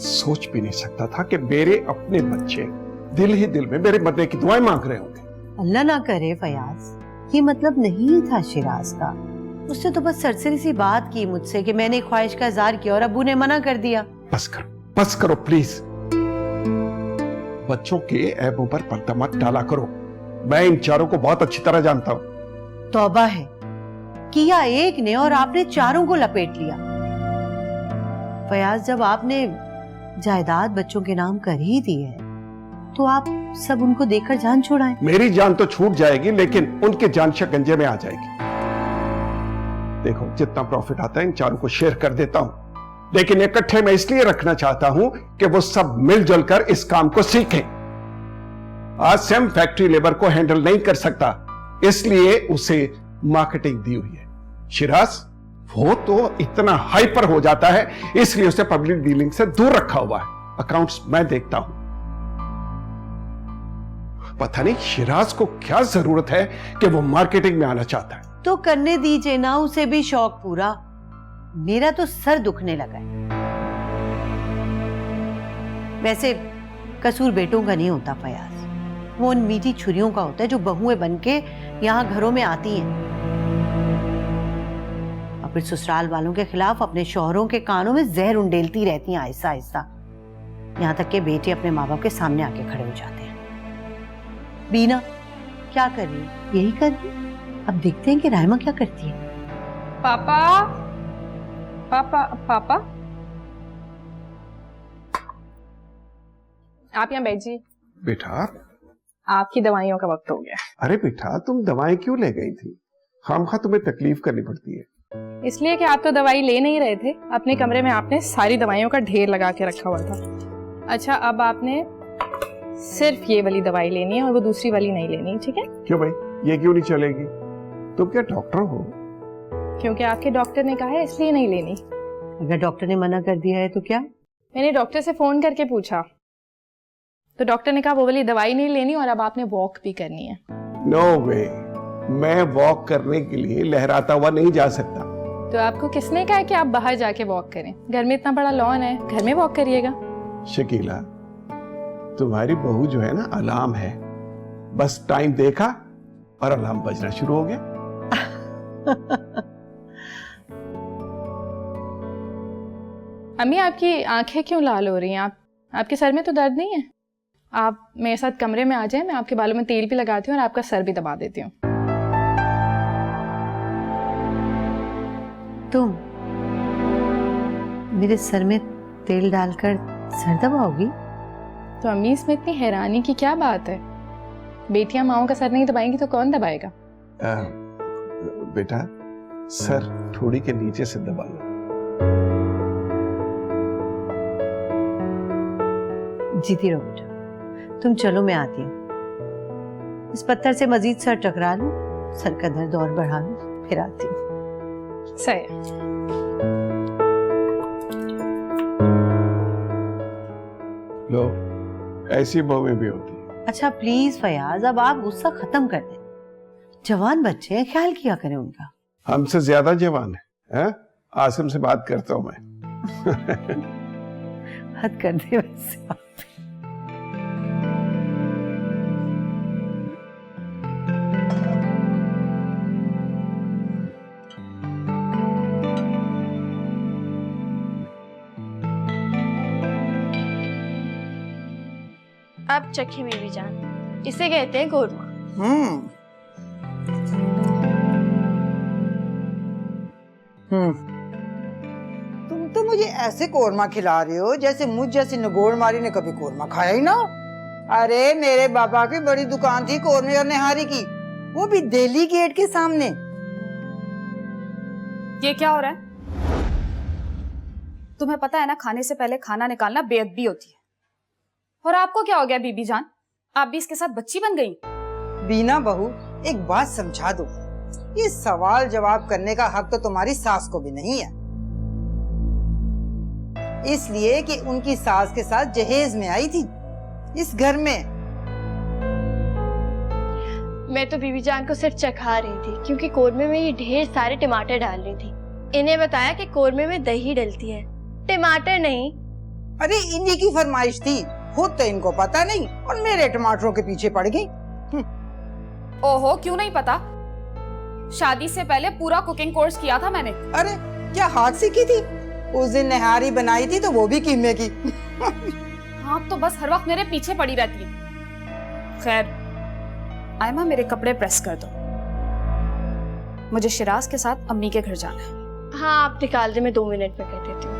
सोच भी नहीं सकता था कि मेरे अपने बच्चे दिल ही दिल में मेरे मरने की दुआएं मांग रहे होंगे। अल्लाह ना करे फयाज, ये मतलब नहीं था शिराज का। उसने तो बस सरसरी सी बात की मुझसे कि मैंने ख्वाहिश का इजहार किया और अबू ने मना कर दिया। बस करो प्लीज। बच्चों के ऐबों पर पर्दा मत डाला करो। मैं इन चारों को बहुत अच्छी तरह जानता हूं। तौबा है, किया एक ने और आपने चारों को लपेट लिया। फयाज, जब आपने जायदाद बच्चों के नाम कर ही दी है तो आप सब उनको देकर जान छुड़ाएं। मेरी जान तो छूट जाएगी लेकिन उनके जान शिकंजे में आ जाएगी। देखो, जितना प्रॉफिट आता है इन चारों को शेयर कर देता हूं, लेकिन इकट्ठे मैं इसलिए रखना चाहता हूं कि वो सब मिलजुल कर इस काम को सीखें। आज सैम फैक्ट्री लेबर को हैंडल नहीं कर सकता, इसलिए उसे मार्केटिंग दी हुई है। शिराज, वो तो इतना हाइपर हो जाता है इसलिए उसे पब्लिक डीलिंग से दूर रखा हुआ है। अकाउंट्स मैं देखता हूं। पता नहीं शिराज को क्या जरूरत है कि वो मार्केटिंग में आना चाहता है। तो करने दीजिए ना, उसे भी शौक पूरा। मेरा तो सर दुखने लगा है। वैसे कसूर बेटों का नहीं होता फयाज, वो उन मीठी छुरियों का होता है जो बहुएं बनके यहाँ घरों में आती हैं और फिर ससुराल वालों के खिलाफ अपने शौहरों के कानों में जहर उंडेलती रहती हैं आहिस्ता आहिस्ता, यहाँ तक कि बेटे अपने माँ बाप के सामने आके खड़े हो जाते हैं। बीना क्या कर रही है? यही कर रही है। अब देखते हैं कि राइमा क्या करती है। पापा पापा पापा, आप यहाँ बैठिए। बेटा, आपकी दवाइयों का वक्त हो गया। अरे बेटा, तुम दवाएं क्यों ले गई थी? खामखा तुम्हें तकलीफ करनी पड़ती है। इसलिए कि आप तो दवाई ले नहीं रहे थे। अपने कमरे में आपने सारी दवाइयों का ढेर लगा के रखा हुआ था। अच्छा, अब आपने सिर्फ ये वाली दवाई लेनी है और वो दूसरी वाली नहीं लेनी, ठीक है? क्यों भाई, ये क्यों नहीं चलेगी? तुम क्या डॉक्टर हो? क्योंकि आपके डॉक्टर ने कहा है, इसलिए नहीं लेनी। अगर डॉक्टर ने मना कर दिया है तो क्या? मैंने डॉक्टर से फोन करके पूछा तो डॉक्टर ने कहा वो वाली दवाई नहीं लेनी और अब आपने वॉक भी करनी है। नो वे, मैं वॉक करने के लिए लहराता हुआ नहीं जा सकता। तो आपको किसने कहा है कि आप बाहर जाके वॉक करें? घर में इतना बड़ा लॉन है, घर में वॉक करिएगा। शकीला, तुम्हारी बहू जो है ना, अलार्म है। बस टाइम देखा और अलार्म बजना शुरू हो गया। अम्मी, आपकी आंखें क्यों लाल हो रही हैं? आपके सर में तो दर्द नहीं है? आप मेरे साथ कमरे में आ जाएं, मैं आपके बालों में तेल भी लगाती हूँ और आपका सर भी दबा देती हूँ। तुम मेरे सर में तेल डालकर सर दबाओगी? तो अम्मी, इसमें इतनी हैरानी की क्या बात है? बेटियां माओं का सर नहीं दबाएंगी तो कौन दबाएगा? बेटा, सर थोड़ी के नीचे से दबा लो। जीती रहो बेटा। तुम चलो, मैं आती हूँ। इस पत्थर से मजीद सर टकरा लूं, सर का दर्द और बढ़ा लूं, फिर आती हूँ। सही। लो, ऐसी बहुएं भी होती है। अच्छा प्लीज फयाज, अब आप गुस्सा खत्म कर दें। जवान बच्चे हैं, ख्याल किया करें उनका। हमसे ज्यादा जवान है? आसिम से बात करता हूं मैं। हद कर दे वैसे आप। अब चखी बीबी जान, इसे कहते हैं कोरमा। तुम तो मुझे ऐसे कोरमा खिला रहे हो जैसे मुझ जैसी नगोड़ मारी ने कभी कोरमा खाया ही ना। अरे मेरे बाबा की बड़ी दुकान थी कोरमे और निहारी की, वो भी दिल्ली गेट के सामने। ये क्या हो रहा है? तुम्हें पता है ना, खाने से पहले खाना निकालना बेअदबी होती है। और आपको क्या हो गया बीबी जान? आप भी इसके साथ बच्ची बन गई? बीना बहू, एक बात समझा दो, ये सवाल जवाब करने का हक तो तुम्हारी सास को भी नहीं है, इसलिए कि उनकी सास के साथ जहेज में आई थी इस घर में। मैं तो बीबी जान को सिर्फ चखा रही थी क्योंकि कोरमे में ये ढेर सारे टमाटर डाल रही थी। इन्हें बताया कि कोरमे में दही डलती है, टमाटर नहीं। अरे इन्हीं की फरमाइश थी, खुद तो इनको पता नहीं और मेरे टमाटरों के पीछे पड़ गई। ओहो, क्यों नहीं पता? शादी से पहले पूरा कुकिंग कोर्स किया था मैंने। अरे क्या हाथ सीखी थी? उस दिन निहारी बनाई थी तो वो भी कीमे की। आप तो बस हर वक्त मेरे पीछे पड़ी रहती है। खैर, आयमा मेरे कपड़े प्रेस कर दो, मुझे शिराज के साथ अम्मी के घर जाना है। हाँ आप निकाल दे, मैं 2 मिनट में कर देती हूँ।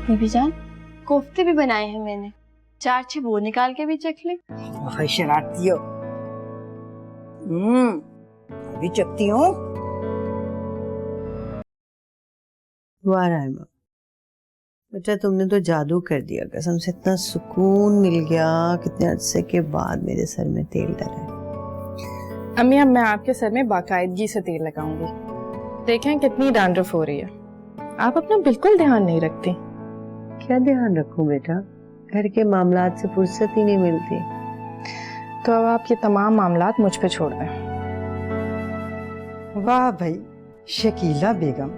बीबी जान, कोफ्ते भी बनाए हैं मैंने, 4-6 वो निकाल के भी चख ले। बहुत शरारती हो। अभी चखती हूँ। वाह रायमा, बेटा तुमने तो जादू कर दिया, कसम से इतना सुकून मिल गया। कितने अरसे के बाद मेरे सर में तेल डरा है। अम्मी अब मैं आपके सर में बाकायदगी से तेल लगाऊंगी। देखें कितनी डैंड्रफ हो रही है। आप अपना बिल्कुल ध्यान नहीं रखती। क्या ध्यान रखूं बेटा, घर के मामलात से फुर्सत ही नहीं मिलती। तो अब आप ये तमाम मामलात मुझ पे छोड़ दें। वाह भाई, शकीला बेगम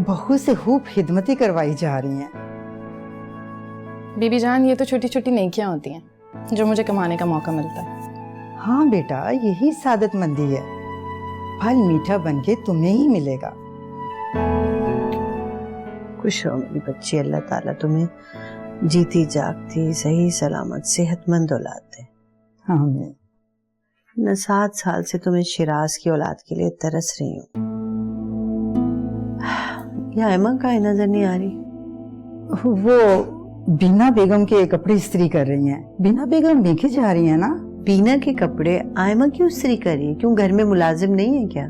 बहू से खूब खिदमती करवाई जा रही हैं। बीबी जान, ये तो छोटी छोटी नेकियां होती हैं जो मुझे कमाने का मौका मिलता है। हाँ बेटा, यही सादतमंदी है। फल मीठा बनके तुम्हें ही मिलेगा। खुश रहो मेरी बच्ची, अल्लाह ताला तुम्हें जीती जागती सही सलामत सेहतमंद औलाद दे। आमीन। मैं 7 साल से तुम्हें शिराज की औलाद के लिए तरस रही हूँ। या एमा का नजर नहीं आ रही? वो बीना बेगम के कपड़े इस्त्री कर रही हैं। बीना बेगम लेके जा रही है ना। बीना के कपड़े आयमा क्यों इस्त्री कर रही है? क्यों घर में मुलाजिम नहीं है क्या?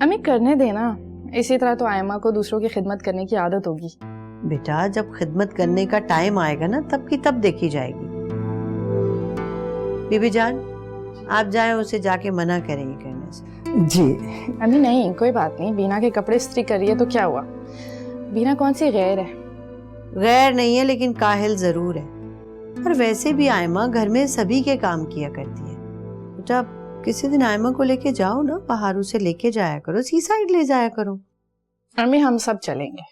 अम्मी करने देना, इसी तरह तो आयमा को दूसरों की खिदमत करने की आदत होगी। बेटा जब खिदमत करने का टाइम आएगा ना, तब की तब देखी जाएगी। बीबी जान, आप जाएं, उसे जाके मना करेंगे करने से। जी। अम्मी नहीं, कोई बात नहीं। बीना के कपड़े इस्त्री कर रही है तो क्या हुआ? बीना कौन सी गैर है? गैर नहीं है, लेकिन काहिल जरूर है। और वैसे भी आयमा घर में सभी के काम किया करती है। बेटा किसी दिन आयमा को लेके जाओ ना, पहाड़ों से लेके जाया करो, सी साइड ले जाया करो। अम्मी हम सब चलेंगे।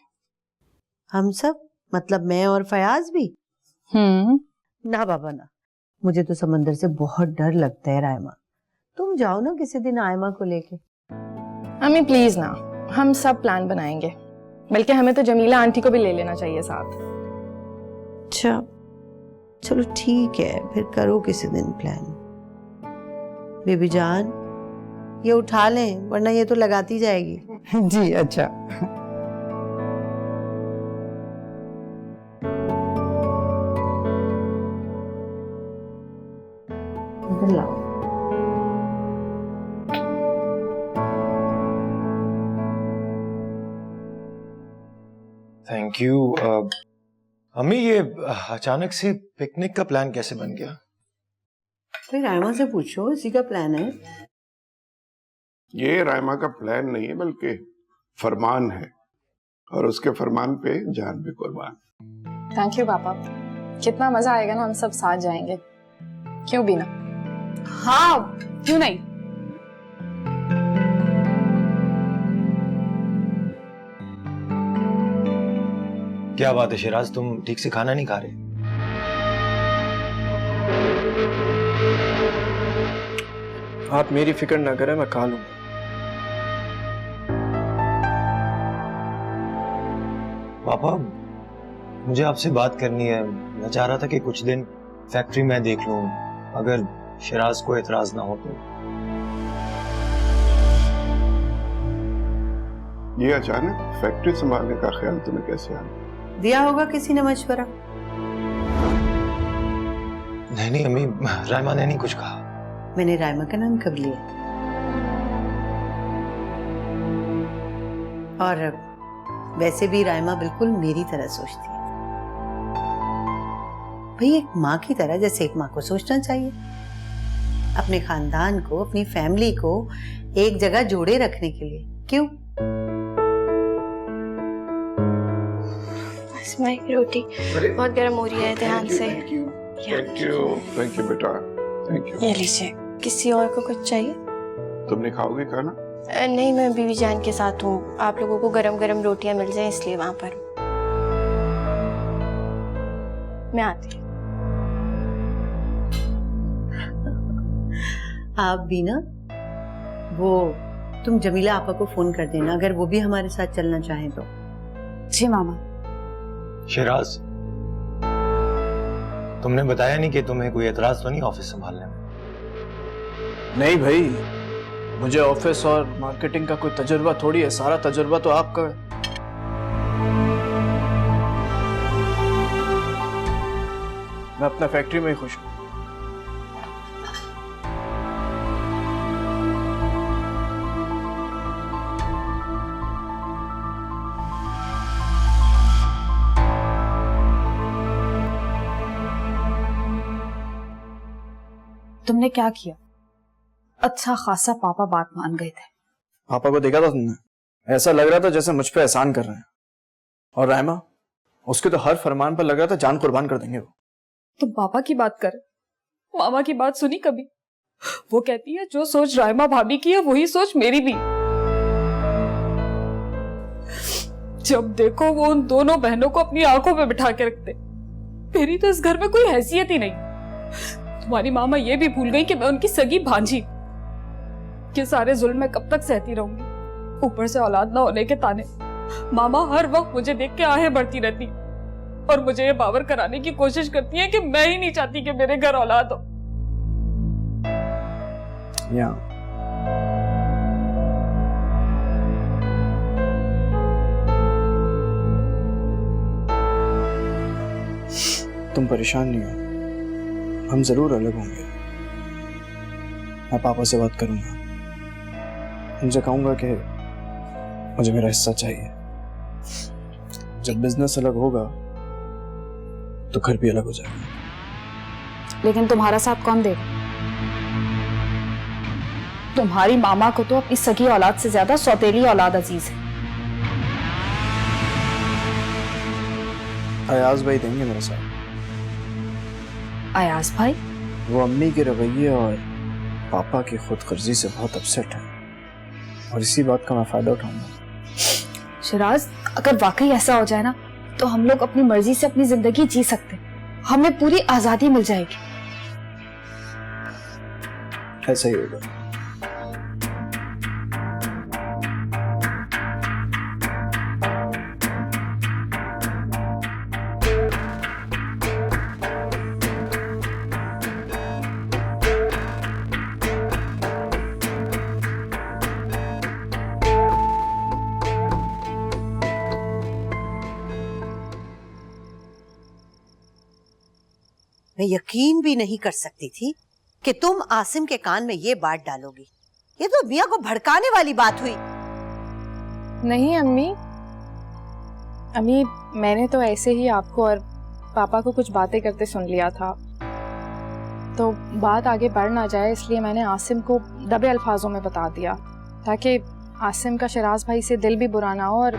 हम सब मतलब मैं और फयाज भी? ना बाबा ना, मुझे तो समंदर से बहुत डर लगता है रायमा। तुम जाओ ना किसी दिन आयमा को लेके। अम्मी प्लीज ना, हम सब प्लान बनाएंगे। बल्कि हमें तो जमीला आंटी को भी ले लेना चाहिए साथ। अच्छा चलो ठीक है, फिर करो किसी दिन प्लान। बेबी जान ये उठा लें, वरना ये तो लगाती जाएगी। जी अच्छा। इधर लाओ। Thank you. अम्मी ये अचानक से पिकनिक का प्लान कैसे बन गया? फिर रायमा से पूछो, इसी का प्लान है। ये रायमा का प्लान नहीं है बल्कि फरमान है, और उसके फरमान पे जान भी कुर्बान। थैंक यू पापा, कितना मजा आएगा ना, हम सब साथ जाएंगे। क्यों बीना? हाँ क्यों नहीं। क्या बात है शिराज, तुम ठीक से खाना नहीं खा रहे? आप मेरी फिक्र ना करें, मैं खा लूंगा। पापा मुझे आपसे बात करनी है। मैं चाह रहा था कि कुछ दिन फैक्ट्री में देख लूं, अगर शिराज को एतराज ना हो तो। ये अचानक फैक्ट्री संभालने का ख्याल तुम्हें कैसे आया? दिया होगा किसी ने मशवरा। नहीं अम्मी, रायमा ने नहीं कुछ कहा। मैंने रायमा का नाम कब लिया? और वैसे भी रायमा बिल्कुल मेरी तरह सोचती है भाई, एक माँ की तरह, जैसे एक माँ को सोचना चाहिए। अपने खानदान को, अपनी फैमिली को एक जगह जोड़े रखने के लिए। क्यों? माई की रोटी बहुत गर्म हो रही है, ध्यान से। थैंक यू बेटा, थैंक यू। ये लीजिए। किसी और को कुछ चाहिए? तुमने खाओगे खाना? नहीं, मैं बीवी जान के साथ हूँ। आप लोगों को गरम गरम रोटियां मिल जाए इसलिए वहां पर हूँ। मैं आती हूँ। आप भी ना, वो तुम जमीला आपा को फोन कर देना अगर वो भी हमारे साथ चलना चाहें तो। जी मामा। शिराज, तुमने बताया नहीं कि तुम्हें कोई एतराज तो नहीं ऑफिस संभालने में? नहीं भाई, मुझे ऑफिस और मार्केटिंग का कोई तजुर्बा थोड़ी है, सारा तजुर्बा तो आपका है। मैं अपना फैक्ट्री में ही खुश हूँ। तुमने क्या किया? अच्छा खासा पापा बात मान गए थे। पापा को देखा था तुमने? ऐसा लग रहा था जैसे मुझ पे एहसान कर रहे हैं। और रायमा, उसके तो हर फरमान पर लग रहा था जान कुर्बान कर देंगे वो। तुम पापा की बात कर, मामा की बात सुनी कभी? वो कहती है जो सोच रायमा भाभी की है वही सोच मेरी भी। जब देखो वो उन दोनों बहनों को अपनी आंखों पे बिठा के रखते। मेरी तो इस घर में कोई हैसियत ही नहीं। तुम्हारी मामा ये भी भूल गई कि मैं उनकी सगी भांजी। ये सारे जुल्म मैं कब तक सहती रहूंगी? ऊपर से औलाद ना होने के ताने। मामा हर वक्त मुझे देख के आहें भरती रहती और मुझे ये बावर कराने की कोशिश करती है कि मैं ही नहीं चाहती कि मेरे घर औलाद हो। तुम परेशान नहीं हो, हम जरूर अलग होंगे। मैं पापा से बात करूंगा, उनसे कहूंगा कि मुझे मेरा हिस्सा चाहिए। जब बिजनेस अलग होगा तो घर भी अलग हो जाएगा। लेकिन तुम्हारा साथ कौन देगा? तुम्हारी मामा को तो अपनी सगी औलाद से ज्यादा सौतेली औलाद अजीज है। अयाज भाई देंगे मेरे साथ। अयाज भाई? वो अम्मी के रवैये और पापा की खुदगर्जी से बहुत अपसेट है और इसी बात का मैं फायदा उठाऊंगा। शिराज, अगर वाकई ऐसा हो जाए ना तो हम लोग अपनी मर्जी से अपनी जिंदगी जी सकते, हमें पूरी आजादी मिल जाएगी। ऐसा ही होगा। मैं यकीन भी नहीं कर सकती थी कि तुम आसिम के कान में ये बात डालोगी। ये तो मियां को भड़काने वाली बात हुई। नहीं अम्मी, अम्मी मैंने तो ऐसे ही आपको और पापा को कुछ बातें करते सुन लिया था, तो बात आगे बढ़ ना जाए इसलिए मैंने आसिम को दबे अल्फाजों में बता दिया ताकि आसिम का शिराज भाई से दिल भी बुरा ना हो और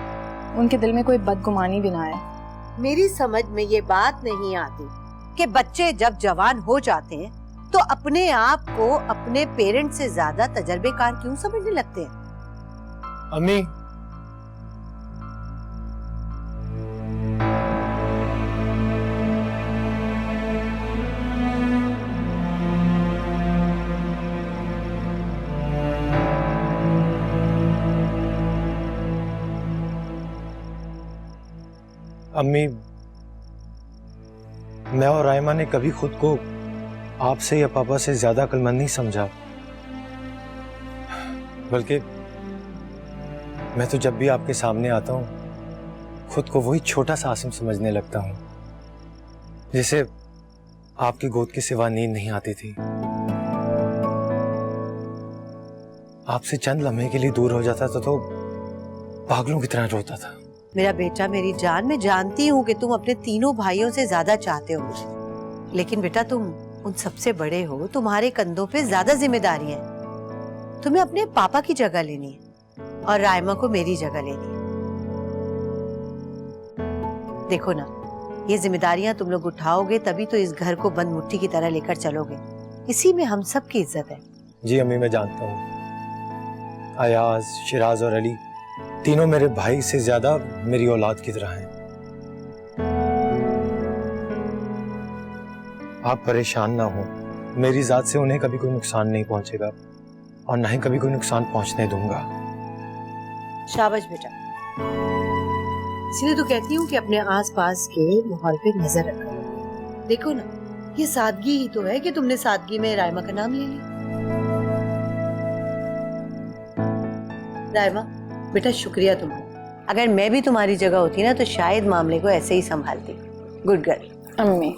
उनके दिल में कोई बदगुमानी भी ना आए। मेरी समझ में ये बात नहीं आती कि बच्चे जब जवान हो जाते हैं तो अपने आप को अपने पेरेंट्स से ज्यादा तजर्बेकार क्यों समझने लगते हैं? अम्मी, अम्मी, मैं और रायमा ने कभी खुद को आपसे या पापा से ज्यादा अक्लमंद नहीं समझा, बल्कि मैं तो जब भी आपके सामने आता हूं खुद को वही छोटा सा आसिम समझने लगता हूं जिसे आपकी गोद के सिवा नींद नहीं आती थी। आपसे चंद लम्हे के लिए दूर हो जाता था तो पागलों की तरह रोता था। मेरा बेटा, मेरी जान, मैं जानती हूँ कि तुम अपने तीनों भाइयों से ज्यादा चाहते हो मुझे, लेकिन बेटा तुम उन सबसे बड़े हो, तुम्हारे कंधों पे ज्यादा जिम्मेदारी है। तुम्हें अपने पापा की जगह लेनी है और रायमा को मेरी जगह लेनी है। देखो ना, ये जिम्मेदारियां तुम लोग उठाओगे तभी तो इस घर को बंद मुट्ठी की तरह लेकर चलोगे। इसी में हम सब की इज्जत है। जी अम्मी, मैं जानता हूँ। अयाज, शिराज और अली तीनों मेरे भाई से ज्यादा मेरी औलाद की तरह हैं। आप परेशान ना हो, मेरी जात से उन्हें कभी कोई नुकसान नहीं पहुंचेगा और ना ही कभी कोई नुकसान पहुंचने दूंगा। शाबाश बेटा, इसलिए तो कहती हूँ कि अपने आसपास के माहौल पे नजर रखो। देखो ना, ये सादगी ही तो है कि तुमने सादगी में रायमा का नाम ले लिया। रायमा बेटा, शुक्रिया तुम्हारा। अगर मैं भी तुम्हारी जगह होती ना तो शायद मामले को ऐसे ही संभालती। Good girl. अम्मी,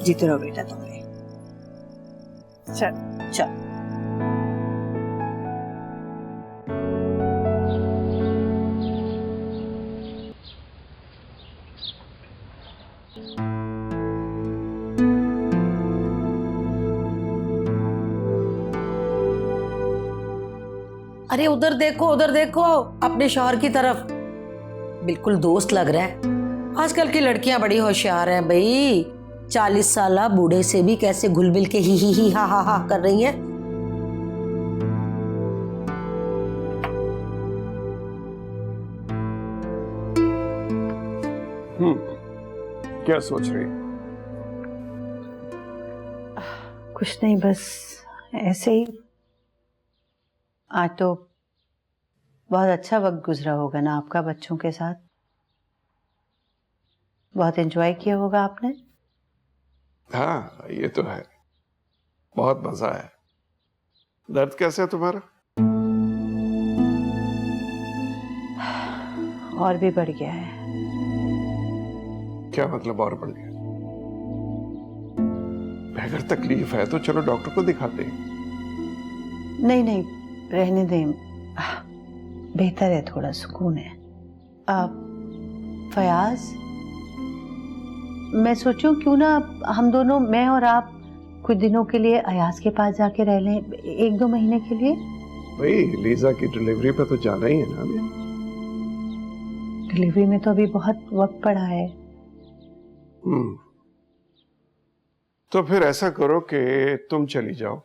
जीते रहो बेटा तुमने। चल चल। अरे उधर देखो अपने शौहर की तरफ। बिल्कुल दोस्त लग रहा है। आजकल की लड़कियां बड़ी होशियार हैं भाई। 40 साला बूढ़े से भी कैसे घुल मिल के ही हा कर रही हैं। क्या सोच रही? कुछ नहीं, बस ऐसे ही। आज तो बहुत अच्छा वक्त गुजरा होगा ना आपका बच्चों के साथ? बहुत एंजॉय किया होगा आपने? हाँ, ये तो है, बहुत मजा है। दर्द कैसा है तुम्हारा? और भी बढ़ गया है। क्या मतलब और बढ़ गया? अगर तकलीफ है तो चलो डॉक्टर को दिखाते हैं। नहीं, रहने दें, बेहतर है, थोड़ा सुकून है। फयाज, मैं सोचूं क्यों ना हम दोनों, मैं और आप, कुछ दिनों के लिए अयाज के पास जाके रह लें, 1-2 महीने के लिए। भाई लीजा की डिलीवरी पे तो जाना ही है ना हमें। डिलीवरी में तो अभी बहुत वक्त पड़ा है। तो फिर ऐसा करो कि तुम चली जाओ,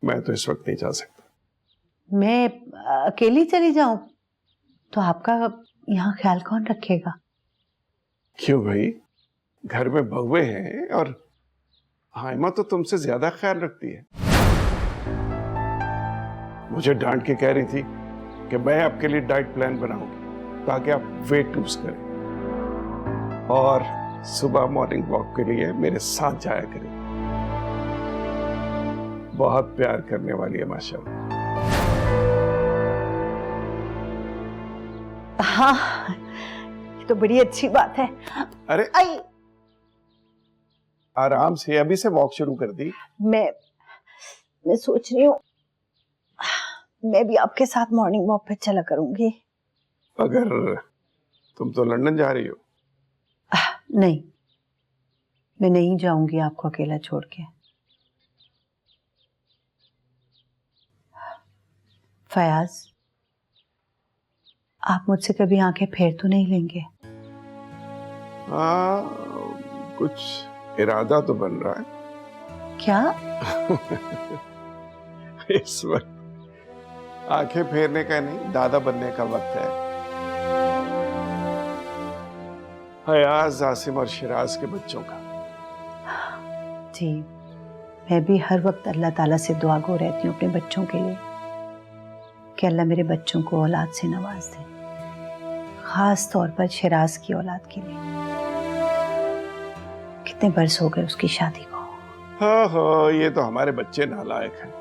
मैं तो इस वक्त नहीं जा सकता। मैं अकेली चली जाऊं तो आपका यहाँ ख्याल कौन रखेगा? क्यों भाई, घर में बहुएं हैं और हाइमा तो तुमसे ज्यादा ख्याल रखती है। मुझे डांट के कह रही थी कि मैं आपके लिए डाइट प्लान बनाऊंगी ताकि आप वेट लूज करें और सुबह मॉर्निंग वॉक के लिए मेरे साथ जाया करें। बहुत प्यार करने वाली है माशाल्लाह। हाँ, ये तो बड़ी अच्छी बात है। अरे आराम से, अभी से वॉक शुरू कर दी। मैं सोच रही हूँ मैं भी आपके साथ मॉर्निंग वॉक पे चला करूंगी। अगर तुम तो लंदन जा रही हो। नहीं, मैं नहीं जाऊंगी आपको अकेला छोड़ के। फयाज, आप मुझसे कभी आंखें फेर तो नहीं लेंगे? हाँ, कुछ इरादा तो बन रहा है। क्या? इस वक्त आंखें फेरने का नहीं, दादा बनने का वक्त है। हयाज, आसिम और शिराज के बच्चों का। जी, मैं भी हर वक्त अल्लाह ताला से दुआ गो रहती हूँ अपने बच्चों के लिए कि अल्लाह मेरे बच्चों को औलाद से नवाज दे, खास तौर पर शिराज की औलाद के लिए। कितने बरस हो गए उसकी शादी को। हाँ, ये तो हमारे बच्चे नालायक हैं,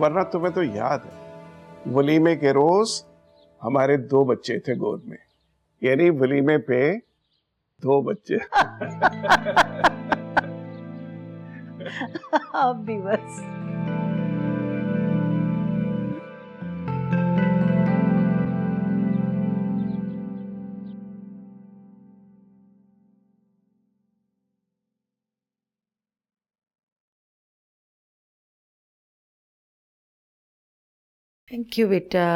वरना तुम्हें तो याद है वलीमे के रोज हमारे 2 बच्चे थे गोद में, यानी वलीमे पे 2 बच्चे। आप भी बस। थैंक यू बेटा।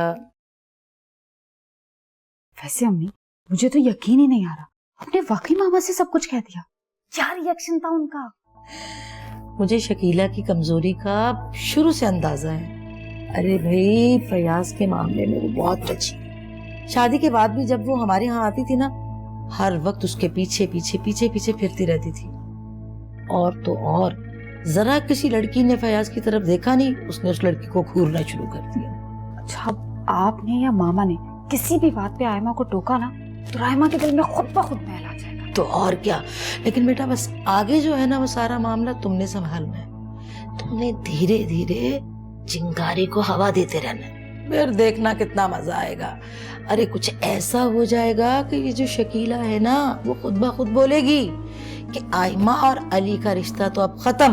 वैसे अम्मी, मुझे तो यकीन ही नहीं आ रहा, आपने वाकई मामा से सब कुछ कह दिया। क्या रिएक्शन था उनका? मुझे शकीला की कमजोरी का शुरू से अंदाजा है। अरे भाई, फयाज के मामले में वो बहुत टची है। शादी के बाद भी जब वो हमारे यहाँ आती थी ना, हर वक्त उसके पीछे पीछे पीछे पीछे फिरती रहती थी। और तो और, जरा किसी लड़की ने फयाज की तरफ देखा नहीं, उसने उस लड़की को घूरना शुरू कर दिया। अच्छा, आपने या मामा ने किसी भी बात पे आयमा को टोका ना, तो रायमा के दिल में खुद ब खुद महल आ जाएगा। तो और क्या। लेकिन बेटा, बस आगे जो है ना, वो सारा मामला तुमने संभालना है। तुमने धीरे धीरे चिंगारी को हवा देते रहना, फिर देखना कितना मजा आएगा। अरे कुछ ऐसा हो जाएगा कि ये जो शकीला है ना, वो खुद ब खुद बोलेगी कि आयमा और अली का रिश्ता तो अब खत्म।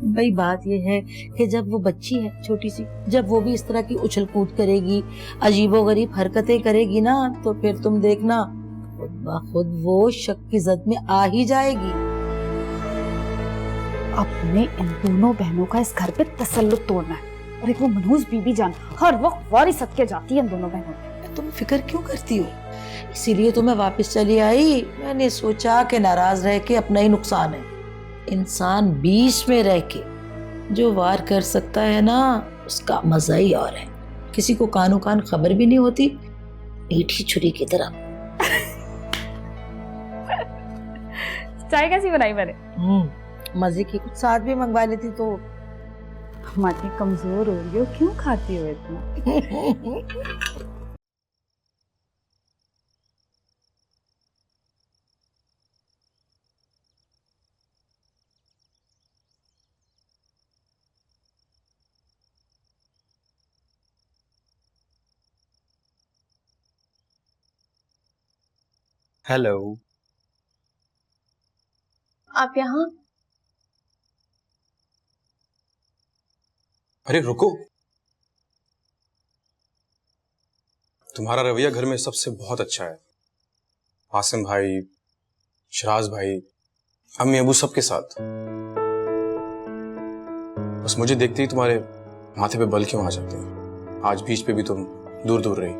भाई बात ये है कि जब वो बच्ची है छोटी सी, जब वो भी इस तरह की उछल कूद करेगी, अजीबोगरीब हरकतें करेगी ना, तो फिर तुम देखना खुद ब खुद वो शक की जद में आ ही जाएगी। अपने इन दोनों बहनों का इस घर पे तसल्लुत तोड़ना है। और एक वो मनहूस बीबी जान हर वक्त वारी सदके जाती है इन दोनों बहनों पे। तुम फिक्र क्यों करती हो? इसीलिए तो मैं वापस चली आई। मैंने सोचा कि नाराज रह के अपना ही नुकसान है। इंसान बीच में रह के जो वार कर सकता है ना, उसका मजा ही और है। किसी को कानो कान खबर भी नहीं होती, मीठी छुरी की तरह। चाय कैसी बनाई मैंने? मजे की कुछ साथ भी मंगवा लेती तो। हमारी कमजोर हो रही हो, क्यों खाती हो इतना? हेलो। आप यहाँ? अरे रुको, तुम्हारा रवैया घर में सबसे बहुत अच्छा है। आसिम भाई, शराज भाई, अम्मी अबू सबके साथ। बस मुझे देखते ही तुम्हारे माथे पे बल क्यों आ जाते हैं? आज बीच पे भी तुम दूर दूर रही,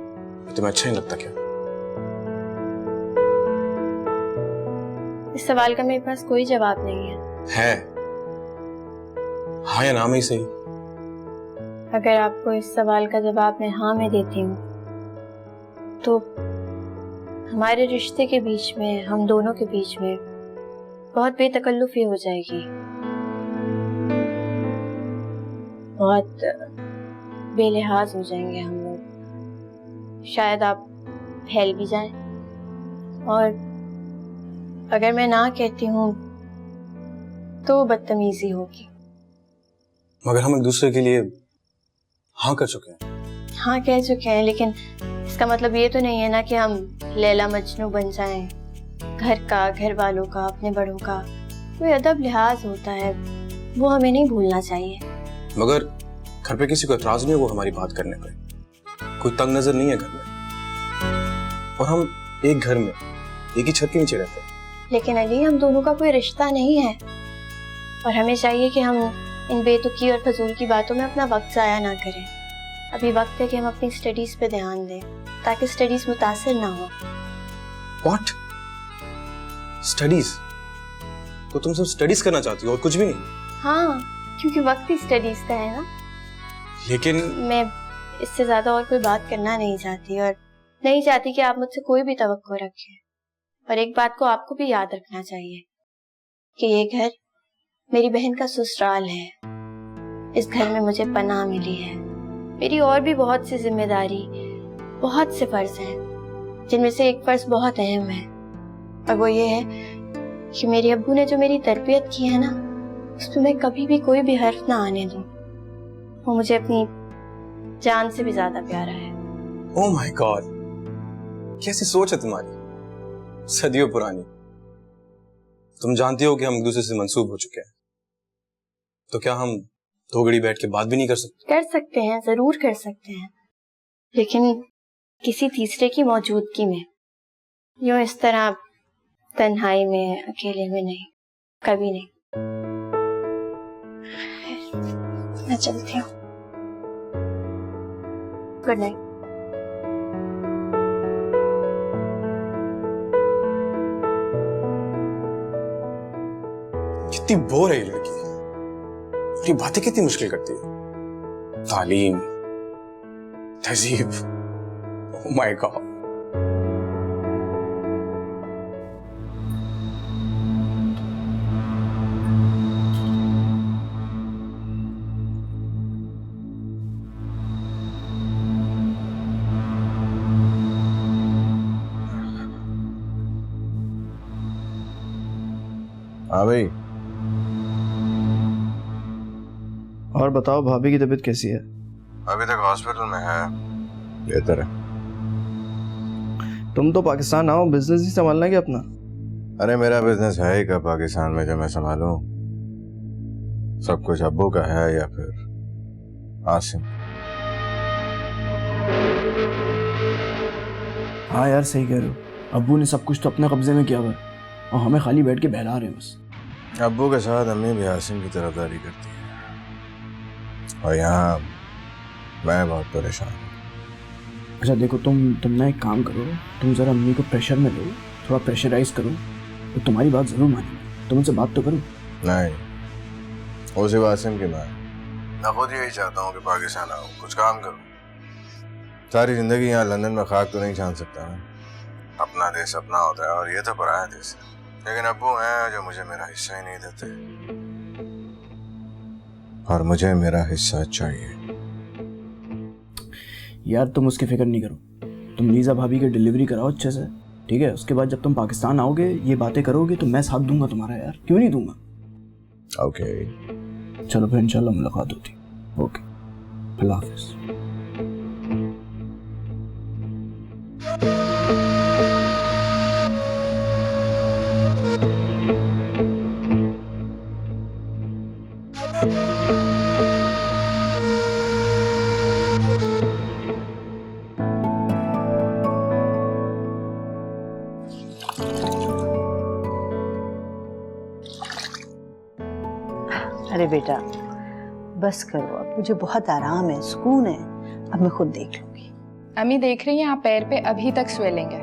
तुम्हें अच्छा नहीं लगता क्या? इस सवाल का मेरे पास कोई जवाब नहीं है। हाँ या ना में ही सही। अगर आपको इस सवाल का जवाब मैं हाँ में देती हूँ, तो हमारे रिश्ते के बीच में, हम दोनों के बीच में बहुत बेतकल्लुफी हो जाएगी, बहुत बेलिहाज हो जाएंगे हम लोग। शायद आप फैल भी जाएं। और अगर मैं ना कहती हूँ तो बदतमीजी होगी। मगर हम एक दूसरे के लिए हाँ कर चुके हैं। हाँ कह चुके हैं, लेकिन इसका मतलब ये तो नहीं है ना कि हम लैला मजनू बन जाएं। घर का, घर वालों का, अपने बड़ों का कोई अदब लिहाज होता है, वो हमें नहीं भूलना चाहिए। मगर घर पे किसी को एतराज नहीं है वो हमारी बात करने पे, कोई तंग नजर नहीं है घर में, और हम एक घर में एक ही छत के नीचे रहते हैं। लेकिन अली, हम दोनों का कोई रिश्ता नहीं है, और हमें चाहिए कि हम इन बेतुकी और फजूल की बातों में अपना वक्त जाया ना करें। अभी वक्त है कि हम अपनी स्टडीज पे ध्यान दें, ताकि स्टडीज मुतासिर ना हो। व्हाट? स्टडीज? तो तुम सिर्फ स्टडीज करना चाहती हो और कुछ भी नहीं? हाँ, क्योंकि वक्त ही स्टडीज का है ना। लेकिन मैं इससे ज्यादा और कोई बात करना नहीं चाहती, और नहीं चाहती कि आप मुझसे कोई भी तवक्को रखें। और एक बात को आपको भी याद रखना चाहिए कि ये घर मेरी बहन का ससुराल है। इस घर में मुझे पनाह मिली है। मेरी और भी बहुत सी जिम्मेदारी, बहुत से फर्ज हैं, जिनमें से एक फर्ज बहुत अहम है, और वो ये है कि मेरे अब्बू ने जो मेरी तरबियत की है ना, उसमें मैं कभी भी कोई भी हर्फ ना आने दूं। वो मुझे अपनी जान से भी ज्यादा प्यारा है। ओह माय गॉड, कैसी सोच है तुम्हारी, सदियों पुरानी। तुम जानती हो कि हम एक दूसरे से मंसूब हो चुके हैं, तो क्या हम दो घड़ी बैठ के बात भी नहीं कर सकते? कर सकते हैं, जरूर कर सकते हैं, लेकिन किसी तीसरे की मौजूदगी में, यूं इस तरह तन्हाई में, अकेले में नहीं, कभी नहीं। मैं चलती हूँ। Good night. कितनी बोर है ये लड़की। ये बातें कितनी मुश्किल करती है। तालीम, तहजीब, ओह माय गॉड। हाँ भाई, और बताओ भाभी की तबीयत कैसी है? अभी तक हॉस्पिटल में है, बेहतर है। तुम तो पाकिस्तान आओ, बिजनेस ही संभालना है क्या अपना? अरे मेरा बिजनेस है ही कब पाकिस्तान में जो मैं संभालूं? सब कुछ अब्बू का है या फिर आसिम? हाँ यार सही कह रहे हो, अब्बू ने सब कुछ तो अपने कब्जे में किया हुआ है और हमें खाली बैठ के बहला रहे हैं बस। अब्बू के साथ अम्मी भी आसिम की तरफदारी करती है और यहाँ मैं बहुत परेशान हूँ। अच्छा देखो, तुम ना एक काम करो, तुम जरा अम्मी को प्रेशर में लो, थोड़ा प्रेशराइज करो, तो तुम्हारी बात जरूर मानेंगे। तुम उनसे बात तो करो। नहीं, वो सिर्फ आसिम की माँ है। मैं खुद यही चाहता हूँ कि पाकिस्तान आऊँ, कुछ काम करूँ। सारी जिंदगी यहाँ लंदन में खाक तो नहीं छान सकता ना। अपना देश अपना होता है और ये तो पराया देश है। लेकिन अब्बू हैं जो मुझे मेरा हिस्सा ही नहीं देते और मुझे मेरा हिस्सा चाहिए। यार तुम उसकी फिक्र नहीं करो, तुम लीजा भाभी की डिलीवरी कराओ अच्छे से, ठीक है? उसके बाद जब तुम पाकिस्तान आओगे, ये बातें करोगे तो मैं साथ दूंगा तुम्हारा। यार क्यों नहीं दूंगा? ओके, चलो फिर इंशाल्लाह मुलाकात होती। ओके, अल्लाह हाफिज। अरे बेटा बस करो, अब मुझे बहुत आराम है, सुकून है, अब मैं खुद देख लूंगी। अम्मी देख रही हैं आप पैर पे अभी तक स्वेलिंग है।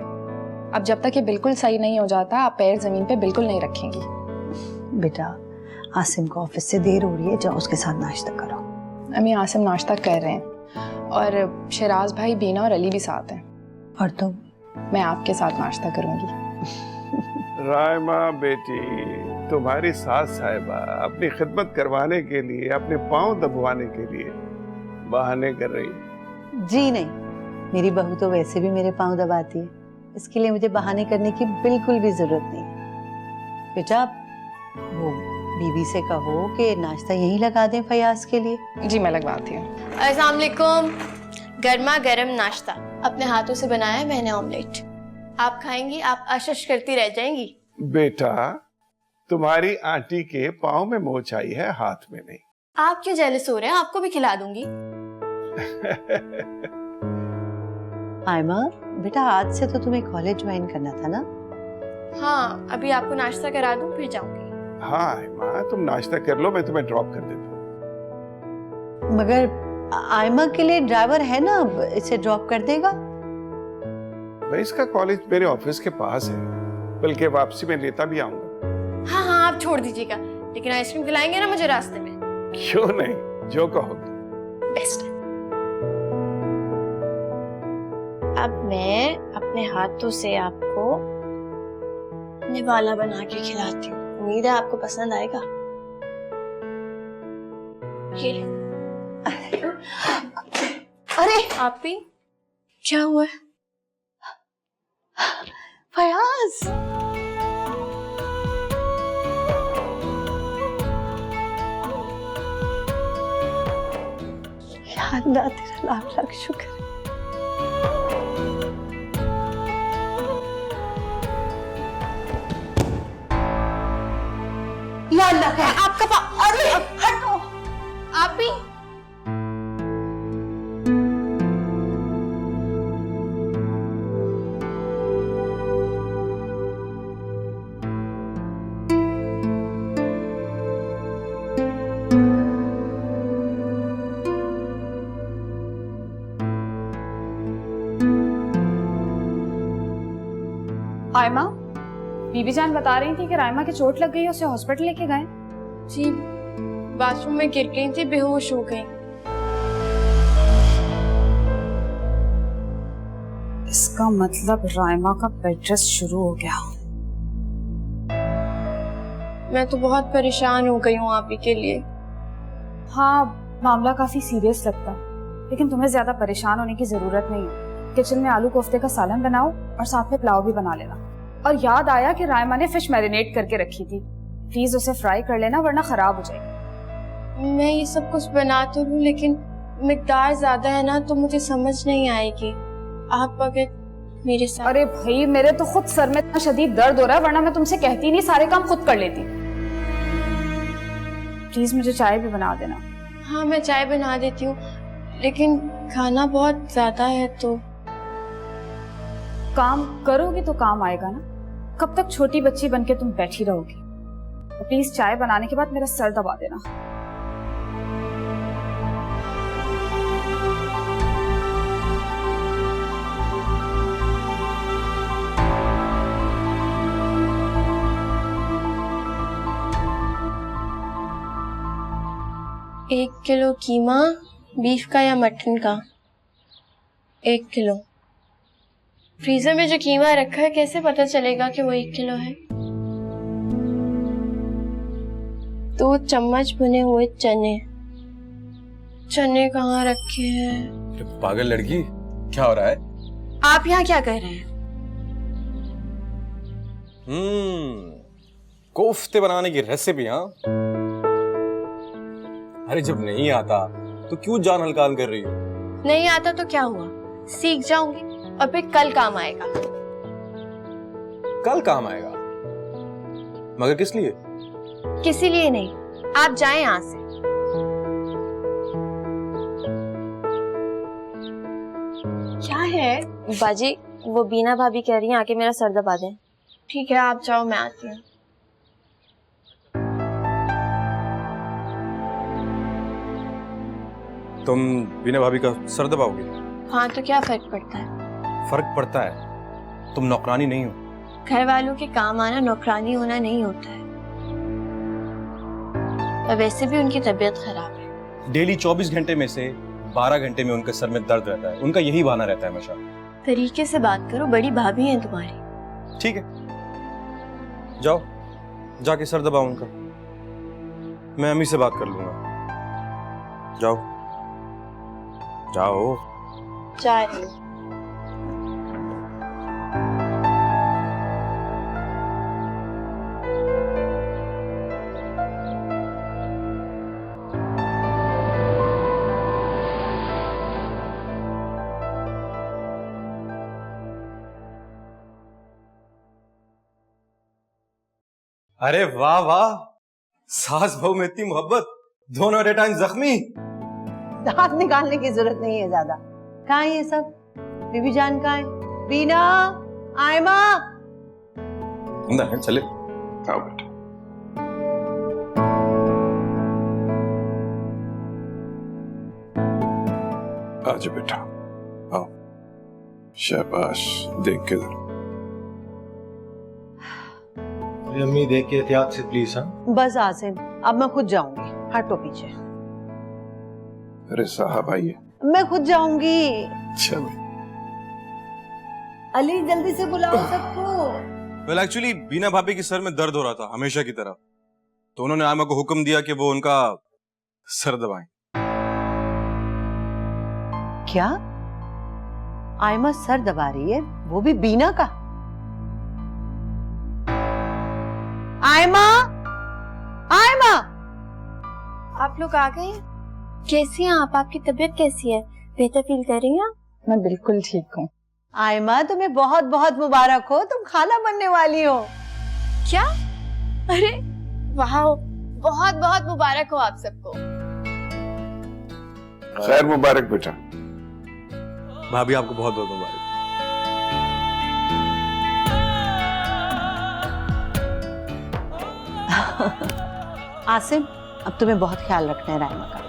अब जब तक ये बिल्कुल सही नहीं हो जाता आप पैर जमीन पे बिल्कुल नहीं रखेंगी। बेटा आसिम को ऑफिस से देर हो रही है, जाओ उसके साथ नाश्ता करो। अम्मी आसिम नाश्ता कर रहे हैं और शिराज भाई, बीना और अली भी साथ हैं। और तुम? मैं आपके साथ नाश्ता करूंगी। रायमा बेटी, तुम्हारी सास साहिबा अपनी खिदमत करवाने के लिए, अपने पांव दबवाने के लिए बहाने कर रही। जी नहीं, मेरी बहू तो वैसे भी मेरे पांव दबाती है, इसके लिए मुझे बहाने करने की बिल्कुल भी जरूरत नहीं। बेटा वो बीबी से कहो कि नाश्ता यहीं लगा दें फयाज के लिए। जी मैं लगवाती हूँ। अस्सलाम वालेकुम। गर्मा गर्म नाश्ता अपने हाथों से बनाया है मैंने, ऑमलेट। आप खाएंगी, आप आशीष करती रह जाएंगी। बेटा तुम्हारी आंटी के पाँव में मोच आई है, हाथ में नहीं। आप क्यों जेलस हो रहे हैं? आपको भी खिला दूंगी। आयमा बेटा आज से तो तुम्हें कॉलेज ज्वाइन करना था ना? हाँ, अभी आपको नाश्ता करा दूं फिर जाऊंगी। हाँ आयमा, तुम नाश्ता कर लो, मैं तुम्हें ड्रॉप कर देता हूँ। मगर आयमा के लिए ड्राइवर है ना, इसे ड्रॉप कर देगा। भाई इसका कॉलेज मेरे ऑफिस के पास है, बल्कि वापसी में लेता भी आऊंगा। हाँ हाँ आप छोड़ दीजिएगा, लेकिन आइसक्रीम खिलाएंगे ना मुझे रास्ते में? क्यों नहीं, जो कहोगे। बेस्ट। अब मैं अपने हाथों से आपको निवाला बना के खिलाती हूँ, उम्मीद है आपको पसंद आएगा। ये ले। अरे आप भी, क्या हुआ? फयाज, या अल्लाह तेरा लाख लाख शुक्र है। या अल्लाह का आपका अरे हटो। आप भी आयमा, बीबी जान बता रही थी कि रायमा की चोट लग गई है, उसे हॉस्पिटल लेके गए। जी बाथरूम में गिर गई थी, बेहोश हो गई। इसका मतलब राइमा का बेड रेस्ट शुरू हो गया। मैं तो बहुत परेशान हो गई हूँ आप ही के लिए। हाँ, मामला काफी सीरियस लगता है, लेकिन तुम्हें ज्यादा परेशान होने की जरूरत नहीं है। किचन में आलू कोफ्ते का सालन बनाओ और साथ में पुलाव भी बना लेना। और याद आया कि राइमा ने फिश मैरिनेट करके रखी थी, प्लीज उसे फ्राई कर लेना वरना खराब हो जाएगी। मैं ये सब कुछ बना तो लूं, लेकिन मिकदार ज्यादा है ना, तो मुझे समझ नहीं आएगी। आप अगर मेरे साथ। अरे भाई, मेरे तो खुद सर में इतना शदीद दर्द हो रहा है, वरना मैं तुमसे कहती नहीं, सारे काम खुद कर लेती। प्लीज मुझे चाय भी बना देना। हाँ, मैं चाय बना देती हूँ, लेकिन खाना बहुत ज्यादा है तो। काम करोगी तो काम आएगा ना, कब तक छोटी बच्ची बनके तुम बैठी रहोगी। तो प्लीज चाय बनाने के बाद मेरा सर दबा देना। एक किलो कीमा, बीफ का या मटन का? 1 किलो। फ्रीजर में जो कीमा रखा है, कैसे पता चलेगा कि वो 1 किलो है? 2 चम्मच भुने हुए चने। चने कहाँ रखे हैं? पागल लड़की, क्या हो रहा है? आप यहाँ क्या कर रहे हैं? कोफ्ते बनाने की रेसिपी। हाँ, अरे जब नहीं आता तो क्यों जान हल्कान कर रही हो? नहीं आता तो क्या हुआ, सीख जाऊंगी और फिर कल काम आएगा। कल काम आएगा? मगर किस लिए? किसी लिए नहीं, आप जाएं यहाँ से। क्या है? बाजी, वो बीना भाभी कह रही हैं आके मेरा सर दबा दें। ठीक है, आप जाओ, मैं आती हूँ। तुम बीना भाभी का सर दबाओगे? हाँ, तो क्या फर्क पड़ता है? फर्क पड़ता है, तुम नौकरानी नहीं हो। घर वालों के काम आना नौकरानी होना नहीं होता है। और वैसे भी उनकी तबीयत खराब है। डेली 24 घंटे में से 12 घंटे में उनके सर में दर्द रहता है, उनका यही बहाना रहता है हमेशा। तरीके से बात करो, बड़ी भाभी हैं तुम्हारी। ठीक है, जाओ जाके सर दबाओ उनका, मैं अम्मी से बात कर लूंगा। जाओ जाओ। जा रही हूँ। अरे वाह वाह, सास बहू में इतनी मोहब्बत, दोनों एट ए टाइम जख्मी। दांत निकालने की जरूरत नहीं है ज्यादा। कहाँ है ये सब? बीबी जान कहाँ है? बीना, आयमा। अंदर है, चले। आओ बेटा। आजा बेटा, आओ। शाबाश, देख के जरा। अम्मी देख के एहतियात से प्लीज। हाँ, बस आसिम, अब मैं खुद जाऊंगी, हटो पीछे। अरे साहब आइए। मैं खुद जाऊंगी। चलो। अली, जल्दी से बुलाओ सबको। वेल एक्चुअली बीना भाभी के सर में दर्द हो रहा था हमेशा की तरह, तो उन्होंने आयमा को हुक्म दिया कि वो उनका सर दबाएं। क्या? आयमा सर दबा रही है, वो भी बीना का? आयमा, आयमा, आप लोग आ गए? कैसी हैं आप? आपकी तबीयत कैसी है? बेहतर फील कर रही हैं आप? मैं बिल्कुल ठीक हूँ। आयमा, तुम्हें बहुत बहुत मुबारक हो, तुम खाला बनने वाली हो। क्या? अरे वाह, बहुत बहुत मुबारक हो आप सबको। खैर मुबारक बेटा। भाभी आपको बहुत बहुत मुबारक। आसिम, अब तुम्हें बहुत ख्याल रखना है राइमा का।